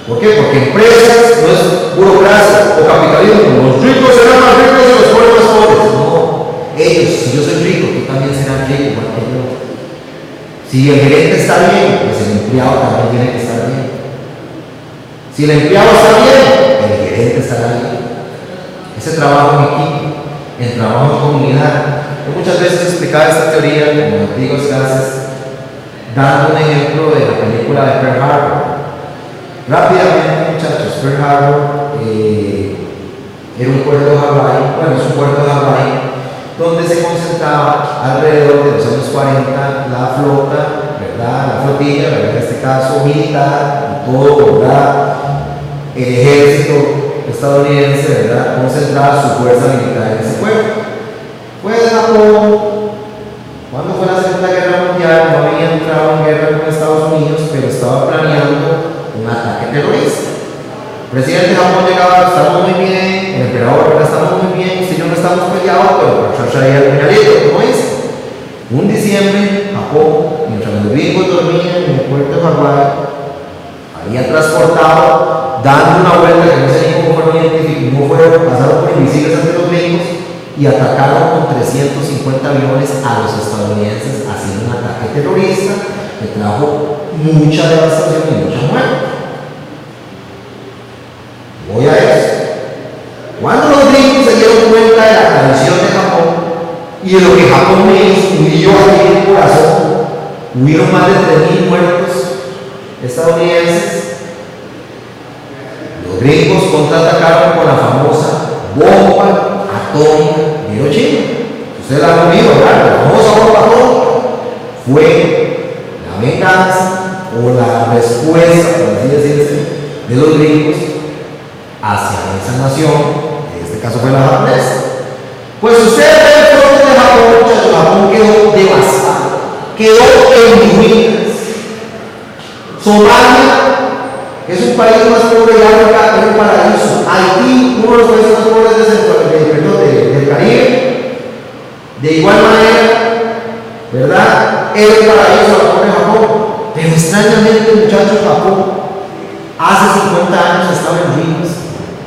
¿Por qué? Porque empresas no es burocracia o capitalismo. Los ricos serán más ricos y los pobres más pobres. No, ellos, si yo soy rico, tú también serás rico igual que yo. Si el gerente está bien, pues el empleado también tiene que estar bien. Si el empleado está bien, el gerente estará bien. Ese trabajo en equipo, el trabajo en comunidad. Yo muchas veces explicaba esta teoría en antiguas clases, dando un ejemplo de la película de Pearl Harbor. Rápidamente, muchachos, Pearl Harbor era un puerto de Hawái, bueno, es un puerto de Hawái, donde se concentraba alrededor de los años 40 la flota, ¿verdad? La flotilla, ¿verdad? En este caso militar, y todo, ¿verdad? El ejército estadounidense, ¿verdad? Concentraba su fuerza militar en ese puerto. Pues Japón, cuando fue la Segunda Guerra Mundial, no había entrado en guerra con Estados Unidos, pero estaba planeando un ataque terrorista. El presidente de Japón llegaba, estamos muy bien, el emperador, ¿verdad? Estamos muy bien, usted y yo no estamos peleados, pero por traía el puñalito, ¿cómo es? Un diciembre, Japón, mientras los gringos dormían en el puerto de Hawái, había transportado, dando una vuelta que no sé ni cómo fueron identificados, cómo fueron, pasaron por invisibles ante los gringos y atacaron con 350 aviones a los estadounidenses, haciendo un ataque terrorista que trajo mucha devastación y mucha muerte. Voy a eso. Cuando los gringos se dieron cuenta de la traición de Japón y de lo que Japón hundió aquí en el corazón, hubieron más de 3.000 muertos estadounidenses. Los gringos contraatacaron con la famosa bomba atómica de Hiroshima. Ustedes la han oído, ¿verdad? La famosa bomba atómica fue la venganza o la respuesta, por así decirse, de los gringos hacia esa nación, en este caso fue la japonesa. Pues ustedes ven el fronte de Japón, Japón quedó devastado, quedó en ruinas. Somalia, que es un país más pobre de África, es un paraíso. Haití, uno de los países más pobres del Caribe, de igual manera, ¿verdad? Es el paraíso de Japón. Pero extrañamente, muchachos, Japón hace 50 años estaba en ruinas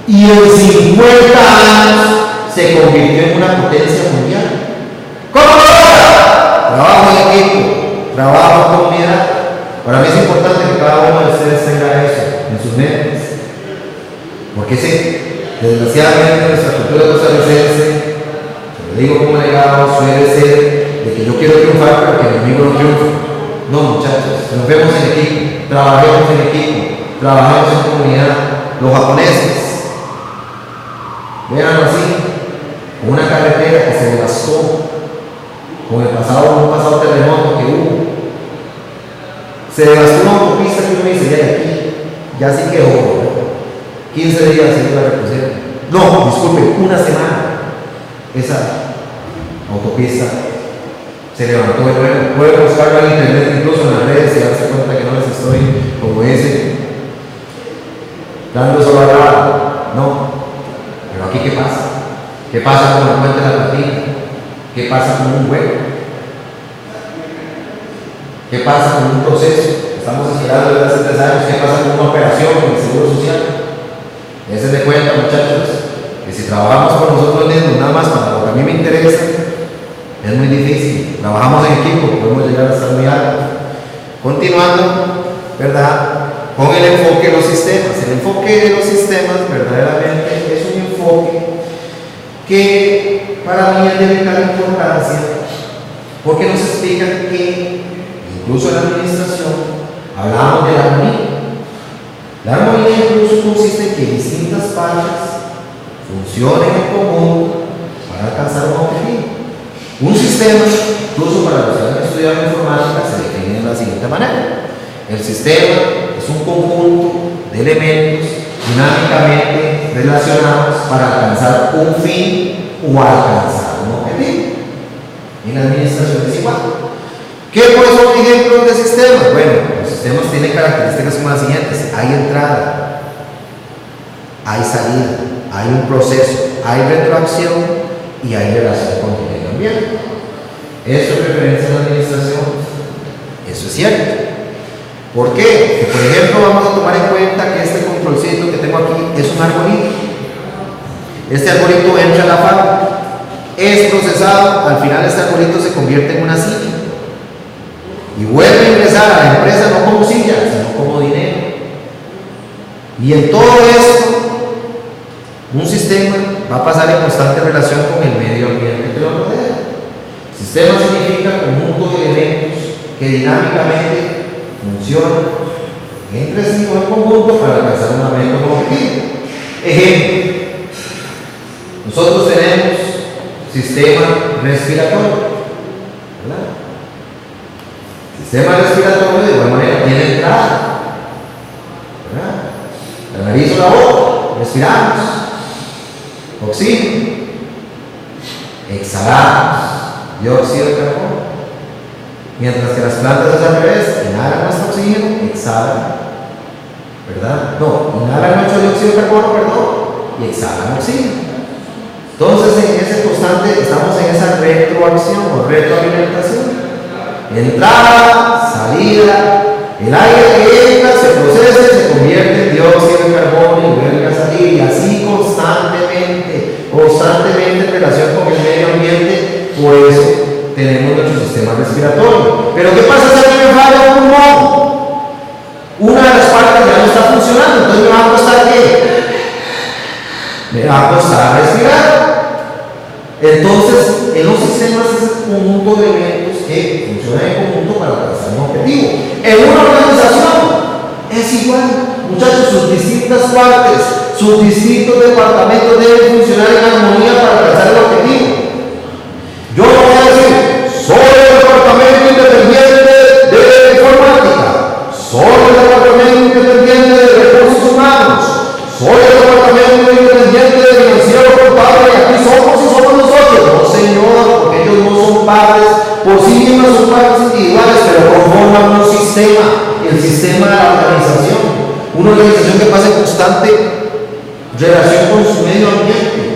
y en 50 años se convirtió en una potencia mundial. ¿Cómo ahora? Trabajo en equipo, trabajo en comunidad. Para mí es importante que cada uno de ustedes tenga eso en sus mentes, porque sí, desgraciadamente nuestra cultura costarricense, lo digo como legado, suele ser de que yo quiero triunfar pero que el enemigo no triunfa. No, muchachos, nos vemos en equipo, trabajemos en equipo, trabajemos en comunidad. Los japoneses, véanlo así, con una carretera que se devastó con un pasado terremoto que hubo. Se devastó una autopista que uno dice, ya de aquí, ya sí quedó, 15 días se iba a reponer. No, disculpe, una semana. Esa autopista se levantó de nuevo. Pueden buscarlo en internet, incluso en las redes, y darse cuenta que no les estoy, como ese, dando solo a no. Pero aquí, ¿qué pasa? ¿Qué pasa con la cuenta de la platilla? ¿Qué pasa con un juego? ¿Qué pasa con un proceso? Estamos esperando desde hace 3 años. ¿Qué pasa con una operación con el seguro social? Ese de cuenta, muchachos, que si trabajamos por nosotros mismos, nada más para lo que a mí me interesa, es muy difícil. Trabajamos en equipo, podemos llegar a estar muy alto. Continuando, ¿verdad? con el enfoque de los sistemas. El enfoque de los sistemas verdaderamente es un enfoque que para mí es de vital importancia, porque nos explica que incluso en la administración hablamos de la armonía. La armonía incluso consiste en que distintas partes funcionen en conjunto para alcanzar un objetivo. Un sistema, incluso para los que han estudiado informática, se define de la siguiente manera. El sistema es un conjunto de elementos dinámicamente relacionados para alcanzar un fin o alcanzar un objetivo. En la administración es igual. ¿Qué pues son ejemplos de sistemas? Bueno, los sistemas tienen características como las siguientes: hay entrada, hay salida, hay un proceso, hay retroacción y hay relación con el medio ambiente. Eso es referencia a la administración. Eso es cierto. ¿Por qué? Porque, por ejemplo, vamos a tomar en cuenta que este controlcito que tengo aquí es un arbolito. Este arbolito entra a la fábrica, es procesado, al final este arbolito se convierte en una silla y vuelve a ingresar a la empresa no como silla, sino como dinero. Y en todo esto, un sistema va a pasar en constante relación con el medio ambiente que lo rodea. Sistema significa conjunto de elementos que dinámicamente funcionan entre sí o en conjunto para alcanzar una meta o un objetivo. Ejemplo: nosotros tenemos sistema respiratorio, ¿verdad? Sistema respiratorio de igual manera tiene entrada, ¿verdad? La nariz o la boca, respiramos, oxígeno, exhalamos dióxido de carbono. Mientras que las plantas es al revés, inhalan nuestro oxígeno, exhalan, ¿verdad? No, inhalan nuestro dióxido de carbono, perdón, y exhalan oxígeno. Entonces, en ese constante, estamos en esa retroacción o retroalimentación. Entrada, salida, el aire que entra se procesa y se convierte en dióxido de carbono y vuelve a salir, y así constantemente en relación con el medio ambiente. Por eso tenemos nuestro sistema respiratorio. Pero ¿qué pasa si a mí me falla un pulmón? Una de las partes ya no está funcionando, entonces me va a costar ¿qué? Me va a costar respirar. Entonces, en los sistemas es un conjunto de elementos que funcionan en conjunto para alcanzar un objetivo. En una organización es igual, muchachos, sus distintas partes, sus distintos departamentos deben funcionar en armonía para alcanzar el objetivo. Yo no voy a decir, soy el departamento independiente de informática, soy el departamento independiente de recursos humanos, soy el departamento independiente de financiero contable, y aquí somos y somos nosotros. No, señor, porque ellos no son padres, por sí mismos son partes individuales, pero conforman un sistema, el sistema de la organización, una organización que pasa en constante relación con su medio ambiente.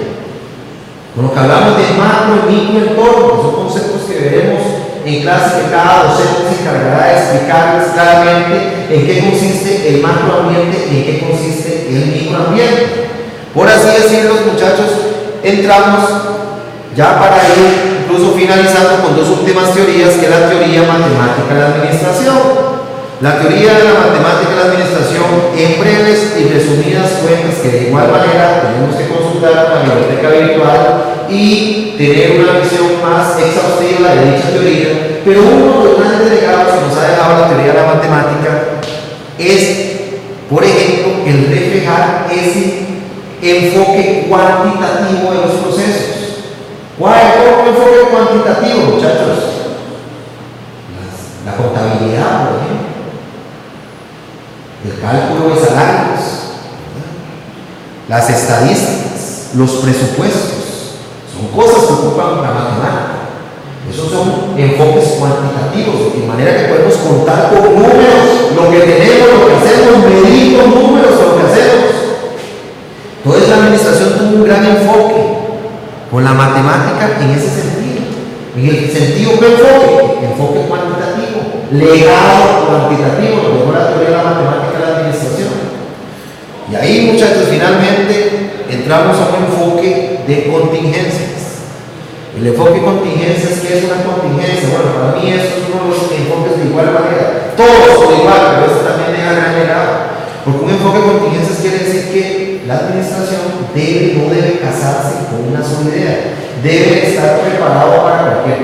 Con lo que hablamos de macro y micro entorno, que son conceptos que veremos en clase, que cada docente se encargará de explicarles claramente en qué consiste el macroambiente y en qué consiste el microambiente. Por así decirlo, muchachos, entramos ya para ir incluso finalizando con dos últimas teorías, que es la teoría matemática de la administración. La teoría de la matemática de la administración, en breves y resumidas cuentas, que de igual manera tenemos que consultar la biblioteca virtual y tener una visión más exhaustiva de dicha teoría, pero uno de los grandes legados que nos ha dejado la teoría de la matemática es, por ejemplo, el reflejar ese enfoque cuantitativo de los procesos. ¿Cuál es el enfoque cuantitativo, muchachos? La contabilidad, por ejemplo. El cálculo de salarios, las estadísticas, los presupuestos, son cosas que ocupan la matemática. Esos son enfoques cuantitativos, de manera que podemos contar con números lo que tenemos, lo que hacemos, medir con números lo que hacemos. Entonces la administración tuvo un gran enfoque con la matemática en ese sentido. En el sentido que enfoque cuantitativo, legado cuantitativo, lo que fue la teoría de la matemática de la administración. Y ahí, muchachos, finalmente entramos a un enfoque de contingencias. El enfoque de contingencias, ¿qué es una contingencia? Bueno, para mí eso es uno de los enfoques de igual manera. Todos son igual, pero este también la gran legado. Porque un enfoque de contingencias quiere decir que la administración no debe casarse con una sola idea. Debe estar preparado para cualquier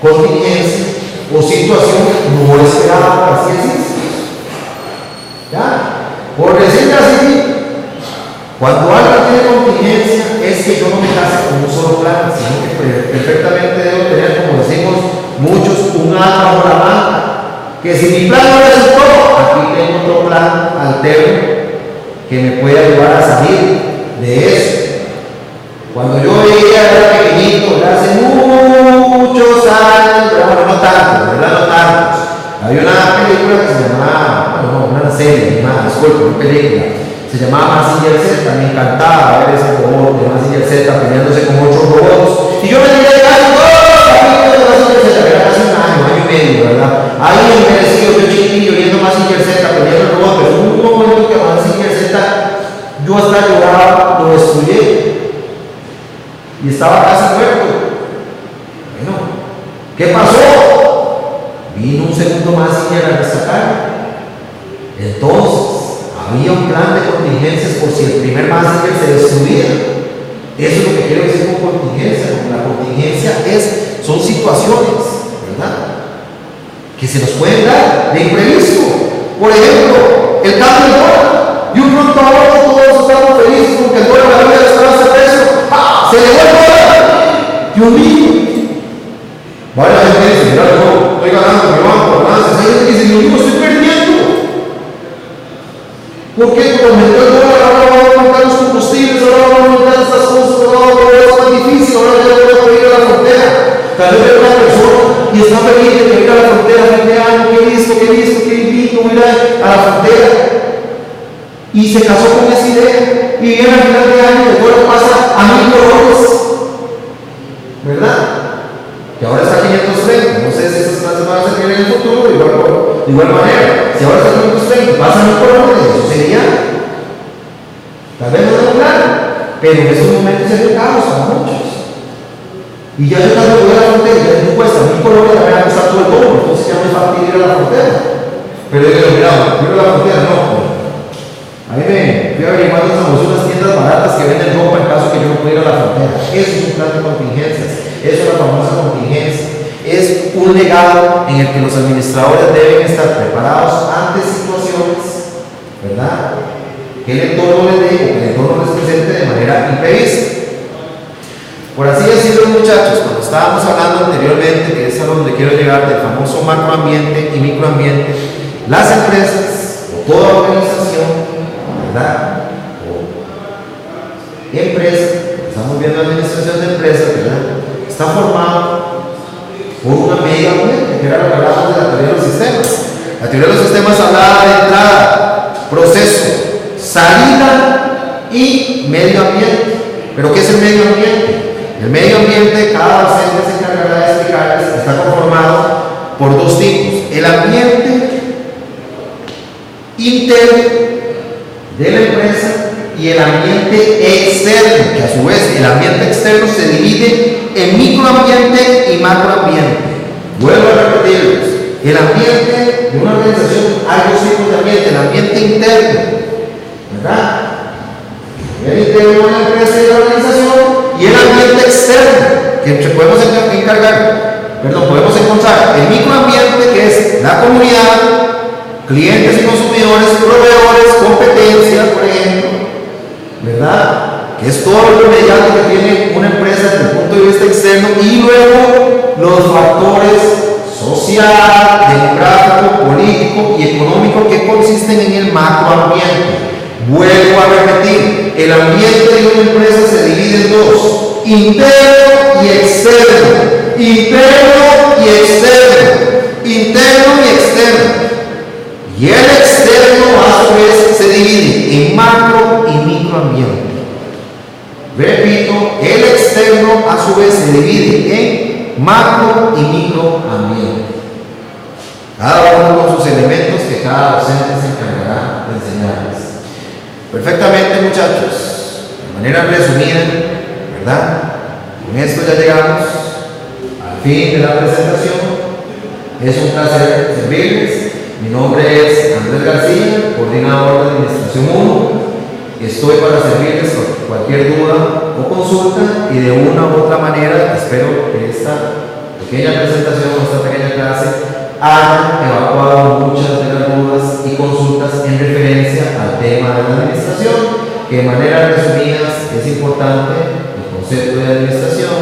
contingencia o situación no esperada, así es. ¿Ya? Por decirlo así, cuando algo tiene contingencia es que yo no me case con un solo plan, sino que perfectamente debo tener, como decimos muchos, un as bajo la manga. Que si mi plan no resultó, aquí tengo otro plan alterno que me puede ayudar a salir de eso. Cuando yo era pequeñito, hace muchos años, bueno, no tantos, ¿verdad? No tantos. Había una película que se llamaba, una serie, una película, se llamaba Mazinger Z. Me encantaba ver ese robot de Mazinger Z peleándose con otros robots. Y yo me tiré casi todos los capítulos de Mazinger Z, era hace un año y medio, ¿verdad? Ahí envejecido, yo chiquillo, viendo Mazinger Z peleando el robot, pero hubo un momento que Mazinger Z, yo hasta lloraba, lo destruí. Y estaba casi muerto. Bueno, ¿qué pasó? Vino un segundo Mazinger a rescatar. Entonces, había un plan de contingencias por si el primer Mazinger se destruía. Eso es lo que quiero decir con contingencia. La contingencia son situaciones, ¿verdad?, que se nos pueden dar de imprevisto. Por ejemplo, el cambio del dólar. Y un pronto ahora todos estamos felices porque el dólar la vida está a ese precio. ¡Ah! ¡Se elevó el dólar! ¡Dios mío! Vaya gente dice, mira, yo estoy ganando mi banco, ganancias. Hay gente que dice, Dios mío, estoy perdiendo. ¿Por qué? Porque aumentó el dólar, ahora van a aumentar los combustibles, ahora van a aumentar estas cosas, ahora todo es más difícil, ahora ya no voy a ir a la frontera. Tal vez hay una persona y está feliz de ir a la frontera a fin de año, qué listo, qué invito, ir a la frontera. Y se casó con esa idea, y viene al final de año, el dólar pasa a $1,000, ¿verdad? Que ahora está a 530, no sé si esas clases van a servir en el futuro, de igual manera. Si ahora está a 530, pasa a $1,000, eso sería, tal vez no es claro, pero en esos momentos es un caos para muchos. Y ya yo cuando voy a la frontera, ya no cuesta $1,000, me va a costar todo el doble, entonces ya me falta ir a la frontera. Pero yo digo, mira, quiero a la frontera, no. Ahí me fui averiguando unas tiendas baratas que venden ropa en caso que yo no pudiera ir a la frontera. Eso es un plan de contingencias, eso es la famosa contingencia. Es un legado en el que los administradores deben estar preparados ante situaciones, ¿verdad?, que el entorno les dé, que el entorno les presente de manera imprevista. Por así decirlo, muchachos, cuando estábamos hablando anteriormente, que es a donde quiero llegar, del famoso macroambiente y microambiente, las empresas o toda organización, ¿verdad?, o empresa, estamos viendo administración de empresas, ¿verdad?, está formada por una medio ambiente, que era lo que hablábamos de la teoría de los sistemas. La teoría de los sistemas hablaba de entrada, proceso, salida y medio ambiente. ¿Pero qué es el medio ambiente? El medio ambiente, cada docente se encargará de explicarles, está conformado por dos tipos: el ambiente interno de la empresa y el ambiente externo, que a su vez el ambiente externo se divide en microambiente y macroambiente. Vuelvo a repetirles: el ambiente de una organización, hay dos tipos de ambiente: el ambiente interno, ¿verdad?, el interior de la empresa y de la organización, y el ambiente externo, que podemos encontrar el microambiente, que es la comunidad, clientes y consumidores, proveedores, competencia, por ejemplo, ¿verdad?, que es todo lo inmediato que tiene una empresa desde el punto de vista externo, y luego los factores social, demográfico, político y económico que consisten en el macroambiente. Vuelvo a repetir, el ambiente de una empresa se divide en dos: interno y externo. Interno y externo. Interno y externo. Y el externo a su vez se divide en macro y microambiente. Repito, el externo a su vez se divide en macro y microambiente. Cada uno con sus elementos que cada docente se encargará de enseñarles. Perfectamente, muchachos, de manera resumida, ¿verdad? Con esto ya llegamos al fin de la presentación. Es un placer servirles. Mi nombre es Andrés García, coordinador de Administración 1. Estoy para servirles con cualquier duda o consulta y de una u otra manera espero que esta pequeña presentación, esta pequeña clase haya evacuado muchas de las dudas y consultas en referencia al tema de la administración, que de manera resumida es importante el concepto de administración,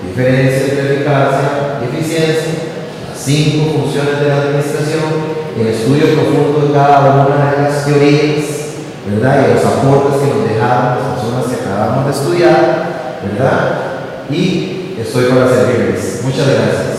diferencia entre eficacia y eficiencia, las 5 funciones de la administración, el estudio profundo de cada una de las teorías, ¿verdad? Y los aportes que nos dejaron las personas que acabamos de estudiar, ¿verdad? Y estoy para servirles. Muchas gracias.